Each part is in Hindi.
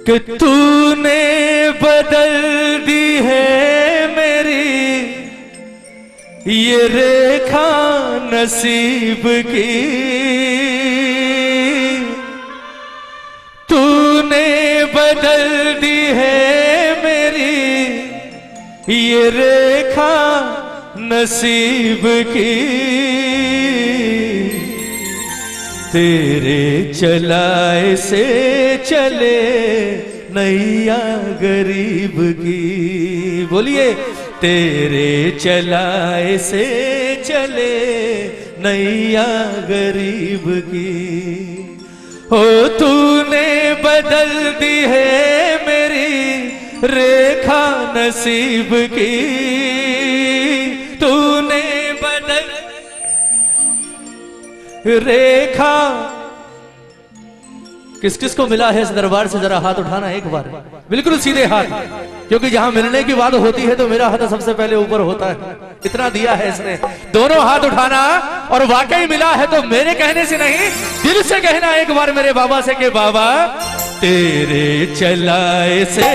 कि तूने बदल दी है मेरी ये रेखा नसीब की, तूने बदल दी है मेरी ये रेखा नसीब की। तेरे चलाए से चले नैया गरीब की। बोलिए, तेरे चलाए से चले नैया गरीब की। हो तूने बदल दी है मेरी रेखा नसीब की, तूने बदल रेखा। किस किस को मिला है इस दरबार से, जरा हाथ उठाना एक बार, बिल्कुल सीधे हाथ, क्योंकि जहां मिलने की बात होती है तो मेरा हाथ सबसे पहले ऊपर होता है। इतना दिया है इसने, दोनों हाथ उठाना। और वाकई मिला है तो मेरे कहने से नहीं, दिल से कहना एक बार मेरे बाबा से कि बाबा तेरे चलाए से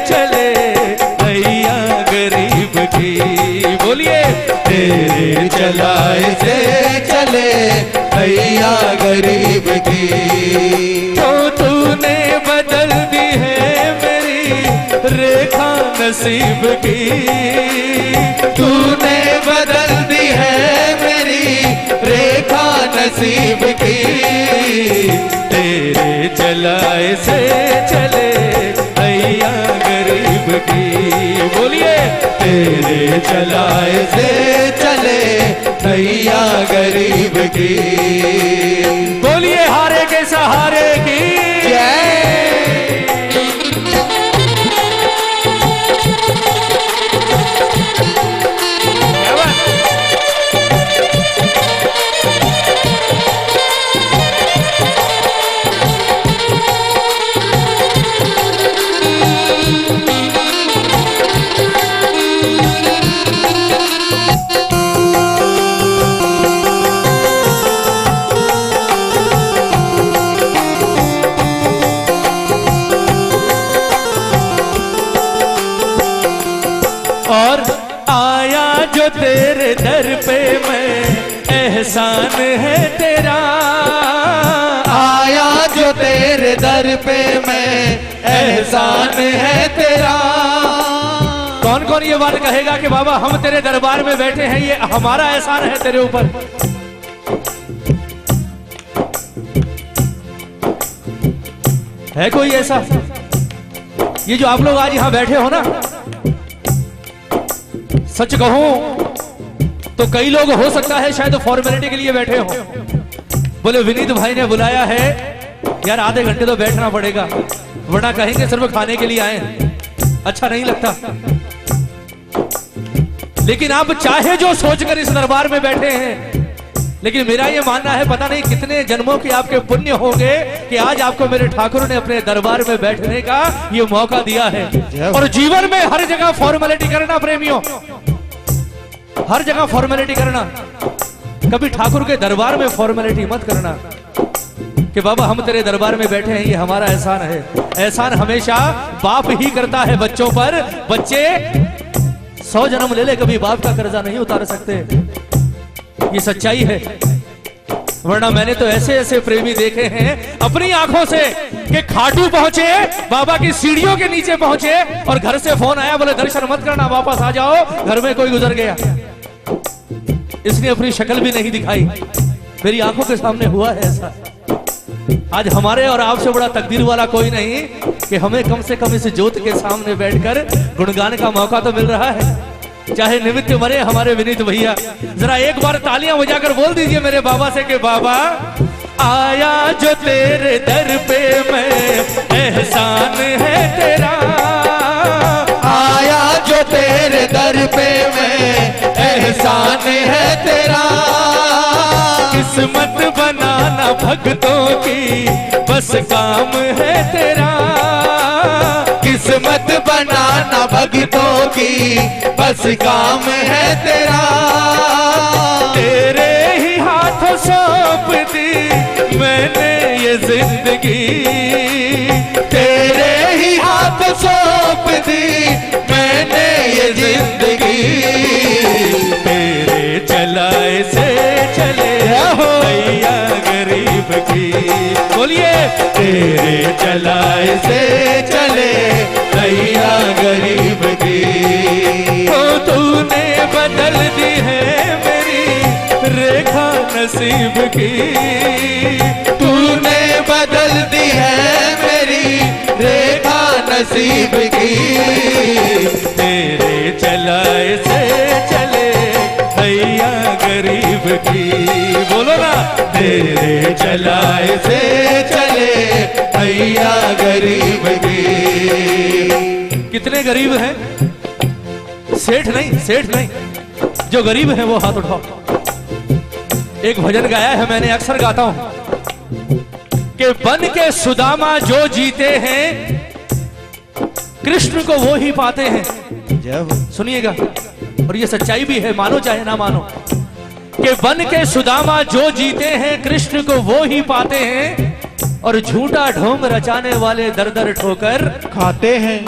चले नैया गरीब की। बोलिए, तेरे चलाए से चले नैया गरीब की। तो तूने बदल दी है मेरी रेखा नसीब की, तूने बदल दी है मेरी रेखा नसीब की। तेरे चलाए से चले नैया गरीब की। बोलिए, तेरे चलाए से चले नैया गरीब की। बोलिए, हारे के सहारे की जय। और आया जो तेरे दर पे मैं, एहसान है तेरा। आया जो तेरे दर पे मैं, एहसान है तेरा। कौन कौन ये बात कहेगा कि बाबा हम तेरे दरबार में बैठे हैं, ये हमारा एहसान है तेरे ऊपर। है कोई ऐसा? ये जो आप लोग आज यहां बैठे हो ना, सच कहूं तो कई लोग हो सकता है शायद फॉर्मेलिटी के लिए बैठे हो। बोले विनीत भाई ने बुलाया है यार, आधे घंटे तो बैठना पड़ेगा, वरना कहेंगे सिर्फ खाने के लिए आए, अच्छा नहीं लगता। लेकिन आप चाहे जो सोचकर इस दरबार में बैठे हैं, लेकिन मेरा ये मानना है पता नहीं कितने जन्मों के आपके पुण्य होंगे कि आज आपको मेरे ठाकुर ने अपने दरबार में बैठने का ये मौका दिया है। और जीवन में हर जगह फॉर्मेलिटी करना प्रेमियों, हर जगह फॉर्मेलिटी करना, कभी ठाकुर के दरबार में फॉर्मेलिटी मत करना कि बाबा हम तेरे दरबार में बैठे हैं, ये हमारा एहसान है। एहसान हमेशा बाप ही करता है बच्चों पर। बच्चे 100 जन्म ले ले, कभी बाप का कर्जा नहीं उतार सकते, ये सच्चाई है। वरना मैंने तो ऐसे ऐसे प्रेमी देखे हैं अपनी आंखों से कि खाटू पहुंचे, बाबा की सीढ़ियों के नीचे पहुंचे और घर से फोन आया, बोले दर्शन मत करना, वापस आ जाओ, घर में कोई गुजर गया। इसने अपनी शक्ल भी नहीं दिखाई, मेरी आंखों के सामने हुआ है ऐसा। आज हमारे और आपसे बड़ा तकदीर वाला कोई नहीं कि हमें कम से कम इस ज्योत के सामने बैठकर गुणगान का मौका तो मिल रहा है। चाहे निमित्त मरे हमारे विनीत भैया, जरा एक बार तालियां बजाकर बोल दीजिए मेरे बाबा से कि बाबा आया जो तेरे दर पे मैं, एहसान है तेरा। आया जो तेरे दर पे मैं, एहसान है तेरा। किस्मत बनाना भक्तों की बस काम है तेरा। किस्मत बनाना भक्तों की बस काम है तेरा। तेरे ही हाथों सौंप दी मैंने ये जिंदगी, तेरे ही सौंप दी मैंने ये जिंदगी। तेरे चलाए से चले भैया गरीब की। बोलिए, तेरे चलाए से चले भैया गरीब की। तो तूने बदल दी है मेरी रेखा नसीब की। तूने बदल दी है मेरी रेखा नसीब की। तेरे चलाए से चले भैया गरीब की। बोलो ना, तेरे चलाए से चले भैया गरीब की। कितने गरीब हैं? सेठ नहीं, सेठ नहीं, जो गरीब है वो हाथ उठाओ। एक भजन गाया है मैंने, अक्सर गाता हूं कि बन के सुदामा जो जीते हैं कृष्ण को वो ही पाते हैं। जय हो। सुनिएगा, और ये सच्चाई भी है, मानो चाहे ना मानो, कि बन के सुदामा जो जीते हैं कृष्ण को वो ही पाते हैं, और झूठा ढोंग रचाने वाले दर दर ठोकर खाते हैं।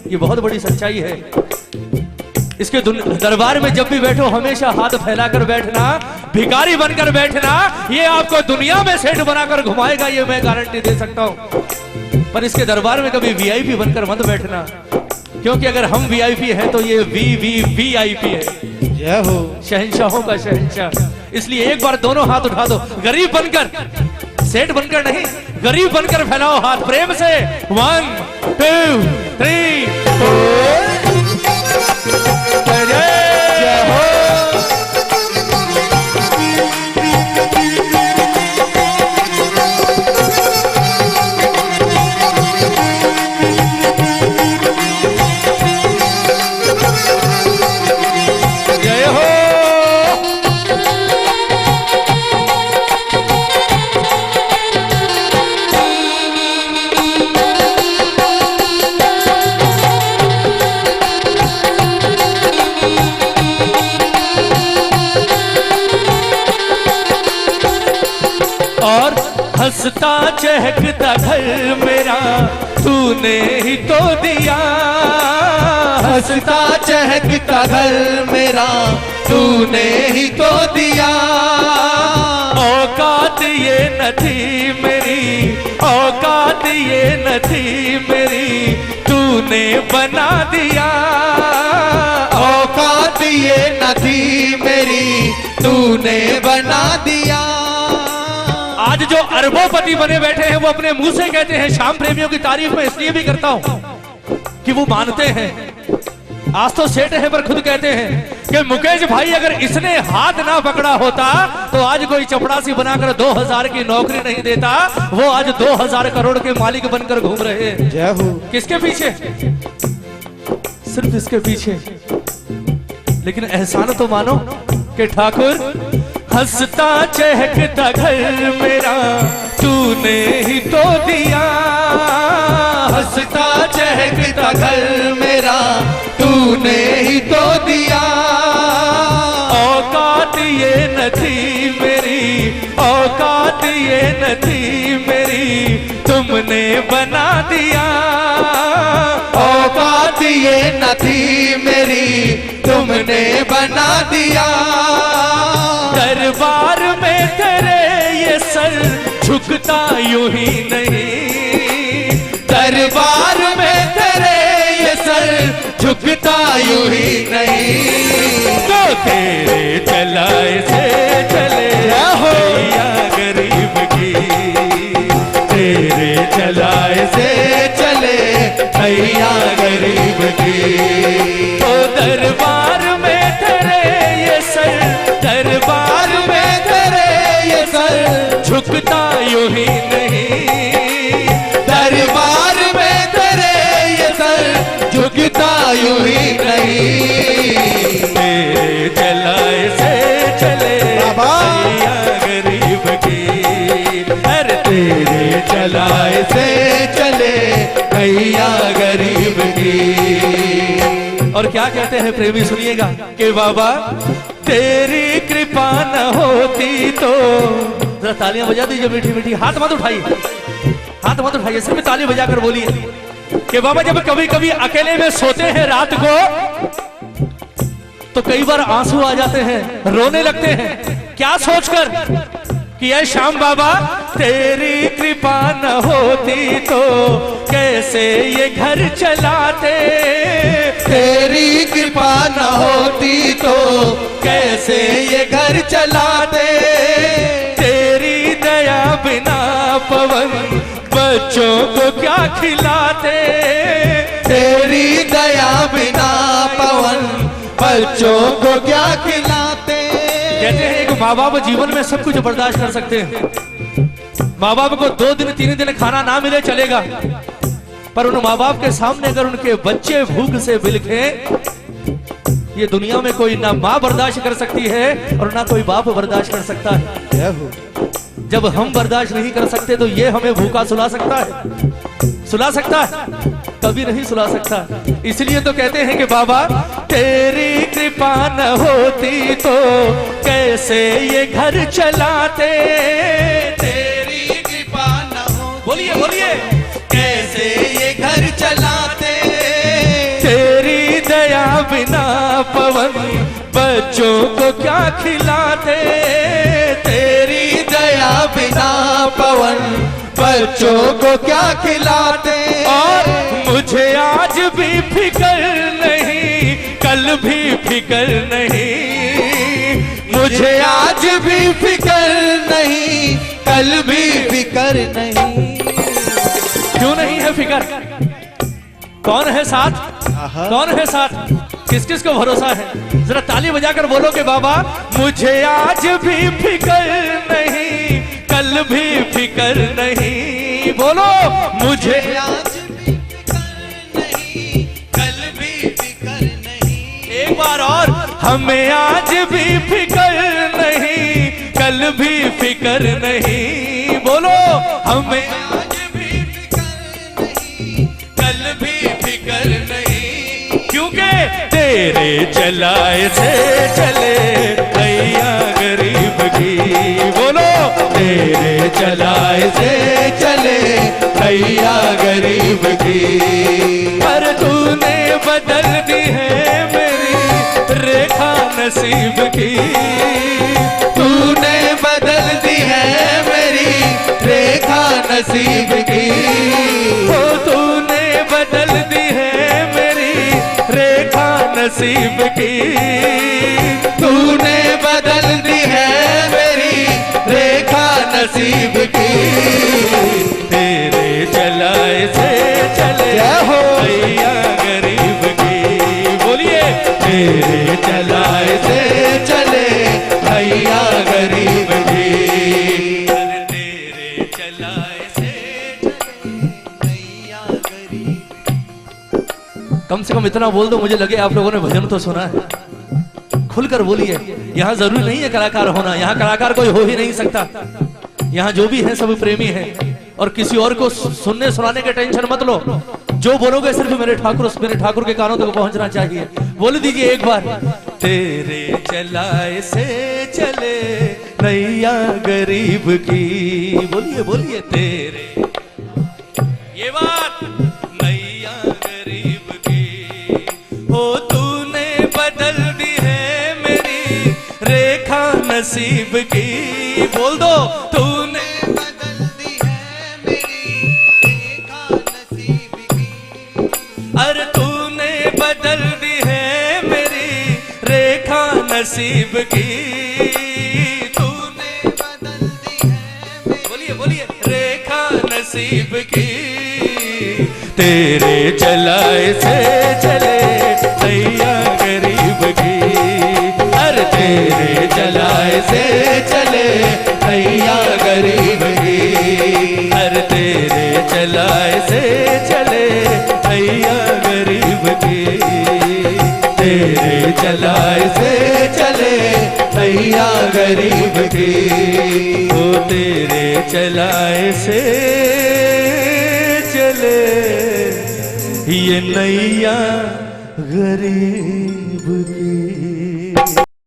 ये बहुत बड़ी सच्चाई है। इसके दरबार में जब भी बैठो हमेशा हाथ फैलाकर बैठना, भिखारी बनकर बैठना, ये आपको दुनिया में सेठ बनाकर घुमाएगा, ये मैं गारंटी दे सकता हूं। पर इसके दरबार में कभी वीआईपी बनकर मत बैठना, क्योंकि अगर हम वीआईपी हैं तो ये वीआईपी है। जय हो। शहंशाहों का शहंशाह। इसलिए एक बार दोनों हाथ उठा दो, गरीब बनकर, सेठ बनकर नहीं, गरीब बनकर फैलाओ हाथ प्रेम से। 1 2 3 4। जय हो। जय हो। और हंसता चहकता घर मेरा तूने ही तो दिया। हंसता चहकता घर मेरा तूने ही तो दिया। औकात ये न थी मेरी, औकात ये न थी मेरी, तूने बना दिया। औकात ये न थी मेरी तूने बना दिया। आज जो अरबोपति बने बैठे हैं वो अपने मुंह से कहते हैं, श्याम प्रेमियों की तारीफ में इसलिए भी करता हूं कि वो मानते हैं। आज तो सेठ है पर खुद कहते हैं कि मुकेश भाई अगर इसने हाथ ना पकड़ा होता तो आज कोई चपड़ासी बनाकर 2000 की नौकरी नहीं देता, वो आज 2000 करोड़ के मालिक बनकर घूम रहे हैं। जय हो। किसके पीछे? सिर्फ इसके पीछे। लेकिन एहसान तो मानो कि ठाकुर हंसता चहकता घर मेरा तूने ही तो दिया। हंसता चहकता घर मेरा तूने ही तो दिया। औकात ये न थी मेरी, औकात ये न थी मेरी, तुमने बना दिया। औकात ये न थी मेरी तुमने बना दिया। दरबार में तेरे ये सर झुकता यूं ही नहीं। दरबार में तेरे ये सर झुकता यूं ही नहीं। तो तेरे चलाए से चले भैया गरीब की। तेरे चलाए से चले भैया गरीब की। तो दरबार में तेरे ये सर, दरबार में तेरे ये सर झुकता यूं ही नहीं। दरबार में तेरे ये सर झुकता यूं ही नहीं। तेरे चलाए से चले भैया गरीब की। अरे तेरे चलाए से चले भैया गरीब की। और क्या कहते हैं प्रेमी, सुनिएगा कि बाबा तेरी कृपा न होती तो, जरा तालियां बजा दीजिए मीठी मीठी। हाथ मत उठाइए, हाथ मत उठाइए, सिर्फ ताली बजाकर बोलिए कि बाबा जब कभी कभी अकेले में सोते हैं रात को तो कई बार आंसू आ जाते हैं, रोने लगते हैं। क्या सोचकर कि ऐ श्याम बाबा तेरी कृपा न होती तो कैसे ये घर चलाते, तेरी कृपा न होती तो कैसे ये घर चलाते, तेरी दया बिना पवन बच्चों को क्या खिलाते, तेरी दया बिना पवन बच्चों को क्या खिलाते। कहते हैं एक माँ बाप जीवन में सब कुछ बर्दाश्त कर सकते हैं। माँ बाप को 2 दिन 3 दिन खाना ना मिले चलेगा, पर उन माँ बाप के सामने अगर उनके बच्चे भूख से बिलखे, ये दुनिया में कोई ना माँ बर्दाश्त कर सकती है और ना कोई बाप बर्दाश्त कर सकता है। जब हम बर्दाश्त नहीं कर सकते तो ये हमें भूखा सुला सकता है? सुला सकता है? कभी नहीं सुला सकता। इसलिए तो कहते हैं कि बाबा तेरी कृपा न होती तो कैसे ये घर चलाते, तेरी कृपा न हो, बोलिए बोलिए, कैसे ये घर चलाते, तेरी दया बिना पवन बच्चों को क्या खिलाते, तेरी दया बिना पवन बच्चों को क्या खिलाते। और मुझे आज भी फिकर नहीं, कल भी फिकर नहीं, मुझे आज भी फिकर नहीं, कल भी फिकर नहीं। क्यों नहीं है फिकर? कौन है साथ? कौन है साथ? किस किस को भरोसा है? जरा ताली बजाकर बोलो कि बाबा मुझे आज भी फिकर नहीं, कल भी फिकर नहीं। बोलो मुझे आज भी फिकर नहीं, कल भी फिकर नहीं। एक बार और, हमें आज भी फिकर नहीं, कल भी फिकर नहीं। बोलो हमें आज भी फिकर नहीं, कल भी फिकर नहीं। क्योंकि तेरे चलाए से चले भैया गरीब की। बोलो तेरे चलाए से चले भैया गरीब की। पर तूने बदल दी है मेरी रेखा नसीब की, तूने बदल दी है मेरी रेखा नसीब की। ओ तूने बदल दी है मेरी रेखा नसीब की, तूने बदल दी है मेरी रेखा नसीब की। तेरे चलाए से चले जय हो। भैया गरीब की। बोलिए तेरे चलाए से चले भैया गरीब की। तेरे चलाए से भैया गरीब। कम से कम इतना बोल दो, मुझे लगे आप लोगों ने भजन तो सुना है। खुलकर बोलिए। यहाँ जरूरी नहीं है कलाकार होना, यहाँ कलाकार कोई हो ही नहीं सकता। यहाँ जो भी है सब प्रेमी है, और किसी और को सुनने सुनाने के टेंशन मत लो। जो बोलोगे सिर्फ मेरे ठाकुर के कानों तक पहुंचना चाहिए। बोल दीजिए एक बार, तेरे चलाए से चले नैया गरीब की। बोलिए बोलिए, तेरे ये बात नैया गरीब की। हो तूने बदल दी है मेरी रेखा नसीब की। बोल दो, तूने बदल दी है मेरी रेखा नसीब की। अरे तूने बदल दी है मेरी रेखा नसीब की। तूने बदल दी है मेरी बोलिए बोलिए, रेखा नसीब की। तेरे चलाए से चले नैया गरीब की। अरे तेरे चलाए से चले भैया गरीब की। अरे तेरे चलाए से चले नैया गरीब की। तेरे चलाए से चले भैया गरीब की। ओ तेरे चलाए से चले ये नैया गरीब की।